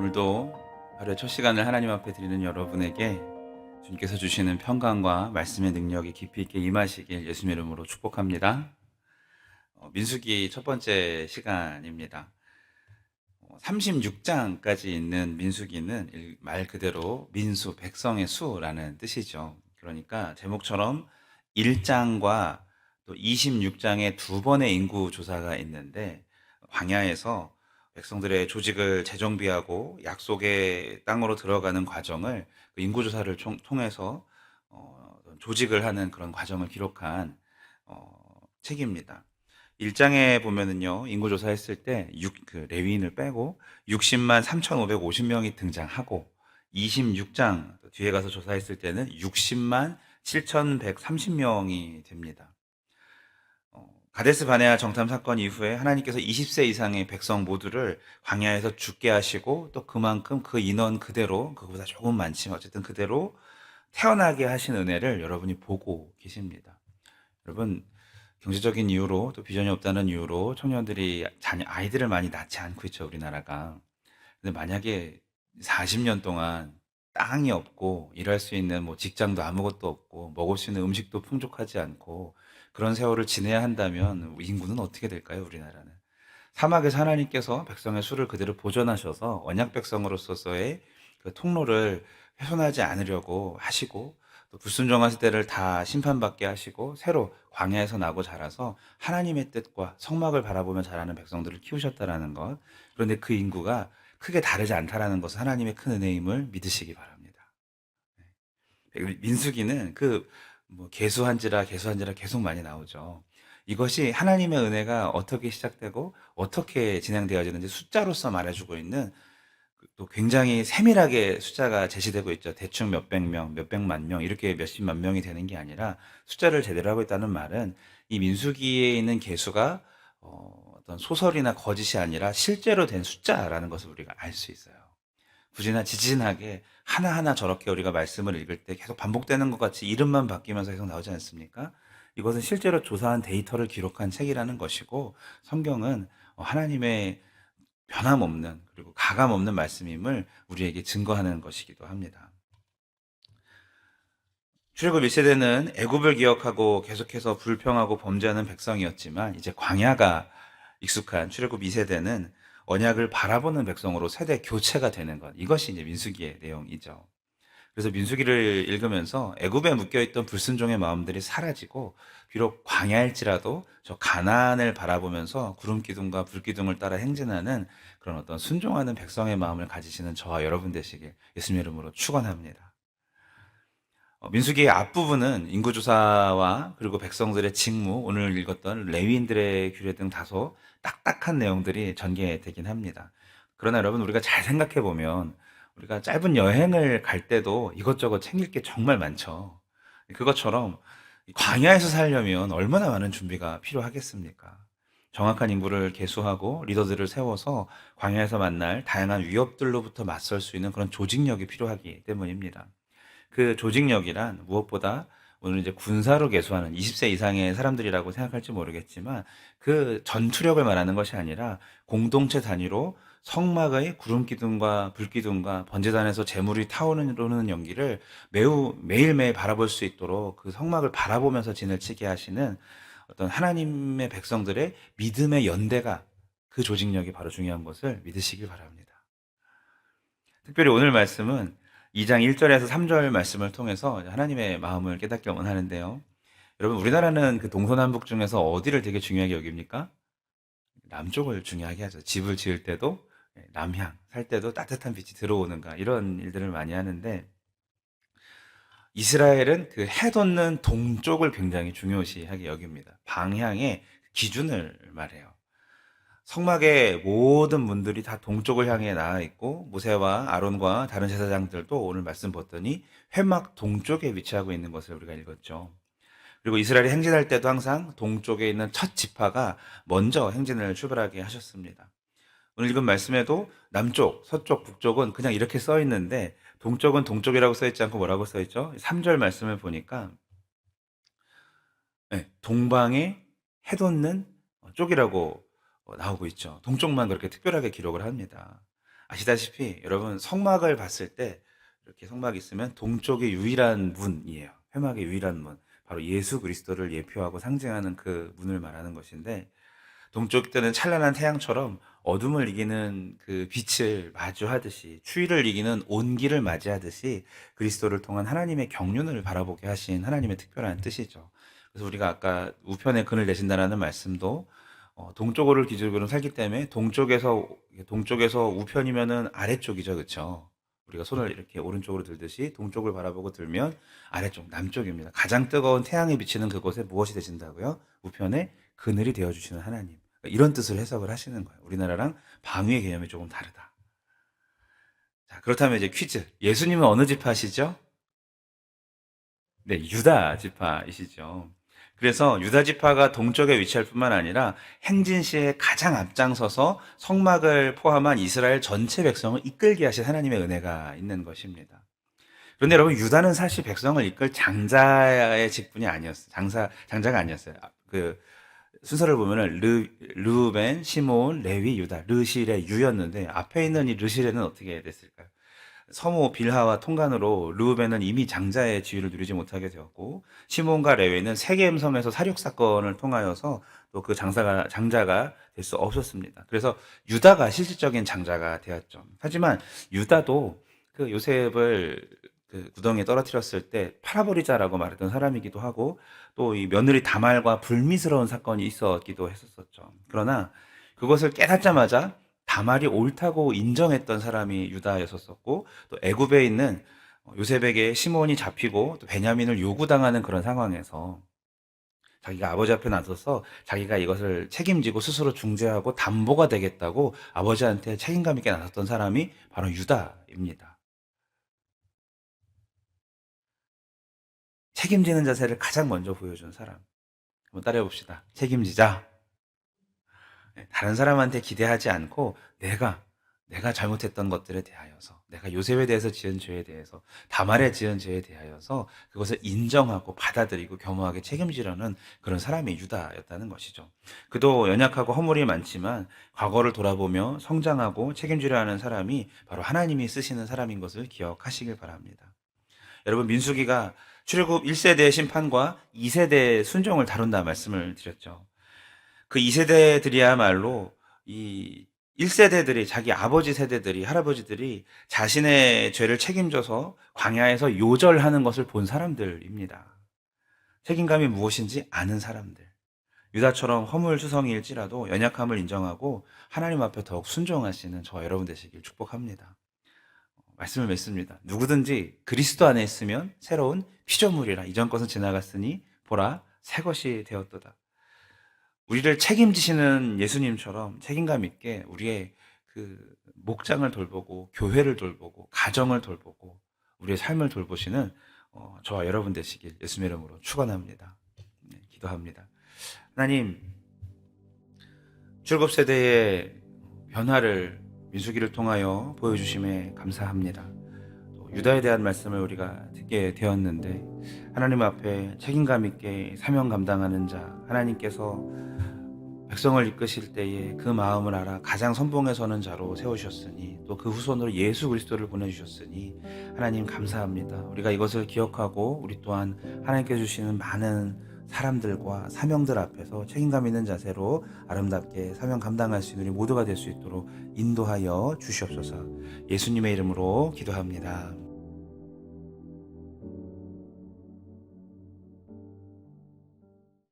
오늘도 하루의 첫 시간을 하나님 앞에 드리는 여러분에게 주님께서 주시는 평강과 말씀의 능력이 깊이 있게 임하시길 예수님 이름으로 축복합니다. 민수기 첫 번째 시간입니다. 36장까지 있는 민수기는 말 그대로 민수, 백성의 수라는 뜻이죠. 그러니까 제목처럼 1장과 또 26장에 두 번의 인구 조사가 있는데, 광야에서 백성들의 조직을 재정비하고 약속의 땅으로 들어가는 과정을 그 인구 조사를 통해서 조직을 하는 그런 과정을 기록한 책입니다. 1장에 보면은요, 인구조사 했을 때, 레위인을 빼고 60만 3,550명이 등장하고, 26장 뒤에 가서 조사했을 때는 60만 7,130명이 됩니다. 가데스 바네아 정탐 사건 이후에 하나님께서 20세 이상의 백성 모두를 광야에서 죽게 하시고, 또 그만큼 그 인원 그대로, 그거보다 조금 많지만 어쨌든 그대로 태어나게 하신 은혜를 여러분이 보고 계십니다. 여러분, 경제적인 이유로 또 비전이 없다는 이유로 청년들이 아이들을 많이 낳지 않고 있죠, 우리나라가. 근데 만약에 40년 동안 땅이 없고 일할 수 있는 뭐 직장도 아무것도 없고 먹을 수 있는 음식도 풍족하지 않고 그런 세월을 지내야 한다면 인구는 어떻게 될까요, 우리나라는? 사막에서 하나님께서 백성의 수를 그대로 보존하셔서 언약 백성으로서의 그 통로를 훼손하지 않으려고 하시고, 또 불순종하실 때를 다 심판받게 하시고 새로 광야에서 나고 자라서 하나님의 뜻과 성막을 바라보며 자라는 백성들을 키우셨다라는 것, 그런데 그 인구가 크게 다르지 않다라는 것은 하나님의 큰 은혜임을 믿으시기 바랍니다. 민수기는 뭐 개수한지라 계속 많이 나오죠. 이것이 하나님의 은혜가 어떻게 시작되고 어떻게 진행되어지는지 숫자로서 말해주고 있는, 또 굉장히 세밀하게 숫자가 제시되고 있죠. 대충 몇백 명, 몇백만 명, 이렇게 몇십만 명이 되는 게 아니라 숫자를 제대로 하고 있다는 말은 이 민수기에 있는 개수가 어떤 소설이나 거짓이 아니라 실제로 된 숫자라는 것을 우리가 알 수 있어요. 굳이나 지진하게 하나하나 저렇게 우리가 말씀을 읽을 때 계속 반복되는 것 같이 이름만 바뀌면서 계속 나오지 않습니까? 이것은 실제로 조사한 데이터를 기록한 책이라는 것이고, 성경은 하나님의 변함없는 그리고 가감없는 말씀임을 우리에게 증거하는 것이기도 합니다. 출애굽 1세대는 애굽을 기억하고 계속해서 불평하고 범죄하는 백성이었지만, 이제 광야가 익숙한 출애굽 2세대는 언약을 바라보는 백성으로 세대 교체가 되는 것, 이것이 이제 민수기의 내용이죠. 그래서 민수기를 읽으면서 애굽에 묶여있던 불순종의 마음들이 사라지고, 비록 광야일지라도 저 가나안을 바라보면서 구름 기둥과 불 기둥을 따라 행진하는 그런 어떤 순종하는 백성의 마음을 가지시는 저와 여러분 되시길 예수님 이름으로 축원합니다. 민수기의 앞부분은 인구조사와 그리고 백성들의 직무, 오늘 읽었던 레위인들의 규례 등 다소 딱딱한 내용들이 전개되긴 합니다. 그러나 여러분, 우리가 잘 생각해 보면 우리가 짧은 여행을 갈 때도 이것저것 챙길 게 정말 많죠. 그것처럼 광야에서 살려면 얼마나 많은 준비가 필요하겠습니까? 정확한 인구를 계수하고 리더들을 세워서 광야에서 만날 다양한 위협들로부터 맞설 수 있는 그런 조직력이 필요하기 때문입니다. 그 조직력이란 무엇보다 오늘 이제 군사로 계수하는 20세 이상의 사람들이라고 생각할지 모르겠지만, 그 전투력을 말하는 것이 아니라 공동체 단위로 성막의 구름 기둥과 불 기둥과 번제단에서 재물이 타오르는 연기를 매우 매일매일 바라볼 수 있도록 그 성막을 바라보면서 진을 치게 하시는 어떤 하나님의 백성들의 믿음의 연대가, 그 조직력이 바로 중요한 것을 믿으시길 바랍니다. 특별히 오늘 말씀은 2장 1절에서 3절 말씀을 통해서 하나님의 마음을 깨닫게 원하는데요. 여러분, 우리나라는 그 동서남북 중에서 어디를 되게 중요하게 여깁니까? 남쪽을 중요하게 하죠. 집을 지을 때도 남향, 살 때도 따뜻한 빛이 들어오는가, 이런 일들을 많이 하는데, 이스라엘은 그 해 돋는 동쪽을 굉장히 중요시하게 여깁니다. 방향의 기준을 말해요. 성막의 모든 문들이 다 동쪽을 향해 나아 있고, 모세와 아론과 다른 제사장들도 오늘 말씀 봤더니 회막 동쪽에 위치하고 있는 것을 우리가 읽었죠. 그리고 이스라엘이 행진할 때도 항상 동쪽에 있는 첫 지파가 먼저 행진을 출발하게 하셨습니다. 오늘 읽은 말씀에도 남쪽, 서쪽, 북쪽은 그냥 이렇게 써 있는데, 동쪽은 동쪽이라고 써 있지 않고 뭐라고 써 있죠? 3절 말씀을 보니까 동방에 해 돋는 쪽이라고 나오고 있죠. 동쪽만 그렇게 특별하게 기록을 합니다. 아시다시피 여러분 성막을 봤을 때 이렇게 성막이 있으면 동쪽의 유일한 문이에요. 회막의 유일한 문. 바로 예수 그리스도를 예표하고 상징하는 그 문을 말하는 것인데 동쪽 때는 찬란한 태양처럼 어둠을 이기는 그 빛을 마주하듯이 추위를 이기는 온기를 맞이하듯이 그리스도를 통한 하나님의 경륜을 바라보게 하신 하나님의 특별한 뜻이죠. 그래서 우리가 아까 우편에 근을 내신다라는 말씀도 동쪽을 기준으로 살기 때문에 동쪽에서 우편이면은 아래쪽이죠, 그렇죠? 우리가 손을 이렇게 오른쪽으로 들듯이 동쪽을 바라보고 들면 아래쪽 남쪽입니다. 가장 뜨거운 태양이 비치는 그곳에 무엇이 되신다고요? 우편에 그늘이 되어 주시는 하나님. 이런 뜻을 해석을 하시는 거예요. 우리나라랑 방위의 개념이 조금 다르다. 자, 그렇다면 이제 퀴즈. 예수님은 어느 지파시죠? 네, 유다 지파이시죠. 그래서 유다 지파가 동쪽에 위치할 뿐만 아니라 행진시에 가장 앞장서서 성막을 포함한 이스라엘 전체 백성을 이끌게 하신 하나님의 은혜가 있는 것입니다. 그런데 여러분, 유다는 사실 백성을 이끌 장자의 직분이 아니었어요. 장자가 아니었어요. 그 순서를 보면은 르우벤, 시몬, 레위, 유다, 르실의 유였는데 앞에 있는 이 르실에는 어떻게 됐을까요? 서모 빌하와 통간으로 르우벤은 이미 장자의 지위를 누리지 못하게 되었고 시몬과 레위는 세겜섬에서 사륙 사건을 통하여서 또 그 장자가 될 수 없었습니다. 그래서 유다가 실질적인 장자가 되었죠. 하지만 유다도 그 요셉을 그 구덩이에 떨어뜨렸을 때 팔아버리자라고 말했던 사람이기도 하고 또 이 며느리 다말과 불미스러운 사건이 있었기도 했었죠. 그러나 그것을 깨닫자마자 다말이 옳다고 인정했던 사람이 유다였었고 또 애굽에 있는 요셉에게 시몬이 잡히고 또 베냐민을 요구당하는 그런 상황에서 자기가 아버지 앞에 나서서 자기가 이것을 책임지고 스스로 중재하고 담보가 되겠다고 아버지한테 책임감 있게 나섰던 사람이 바로 유다입니다. 책임지는 자세를 가장 먼저 보여준 사람. 한번 따라해 봅시다. 책임지자. 다른 사람한테 기대하지 않고 내가 잘못했던 것들에 대하여서 내가 요셉에 대해서 지은 죄에 대해서 다말에 지은 죄에 대하여서 그것을 인정하고 받아들이고 겸허하게 책임지려는 그런 사람이 유다였다는 것이죠. 그도 연약하고 허물이 많지만 과거를 돌아보며 성장하고 책임지려 하는 사람이 바로 하나님이 쓰시는 사람인 것을 기억하시길 바랍니다. 여러분, 민수기가 출애굽 1세대의 심판과 2세대의 순종을 다룬다 말씀을 드렸죠. 그 2세대들이야말로 이 1세대들이 자기 아버지 세대들이 할아버지들이 자신의 죄를 책임져서 광야에서 요절하는 것을 본 사람들입니다. 책임감이 무엇인지 아는 사람들. 유다처럼 허물투성이일지라도 연약함을 인정하고 하나님 앞에 더욱 순종하시는 저와 여러분 되시길 축복합니다. 말씀을 맺습니다. 누구든지 그리스도 안에 있으면 새로운 피조물이라 이전 것은 지나갔으니 보라 새 것이 되었도다. 우리를 책임지시는 예수님처럼 책임감 있게 우리의 그 목장을 돌보고 교회를 돌보고 가정을 돌보고 우리의 삶을 돌보시는 저와 여러분 되시길 예수님의 이름으로 축원합니다. 네, 기도합니다. 하나님, 출굽 세대의 변화를 민수기를 통하여 보여주심에 감사합니다. 또 유다에 대한 말씀을 우리가 듣게 되었는데 하나님 앞에 책임감 있게 사명 감당하는 자, 하나님께서 백성을 이끄실 때에 그 마음을 알아 가장 선봉에 서는 자로 세우셨으니 또 그 후손으로 예수 그리스도를 보내주셨으니 하나님 감사합니다. 우리가 이것을 기억하고 우리 또한 하나님께 주시는 많은 사람들과 사명들 앞에서 책임감 있는 자세로 아름답게 사명 감당할 수 있는 우리 모두가 될 수 있도록 인도하여 주시옵소서. 예수님의 이름으로 기도합니다.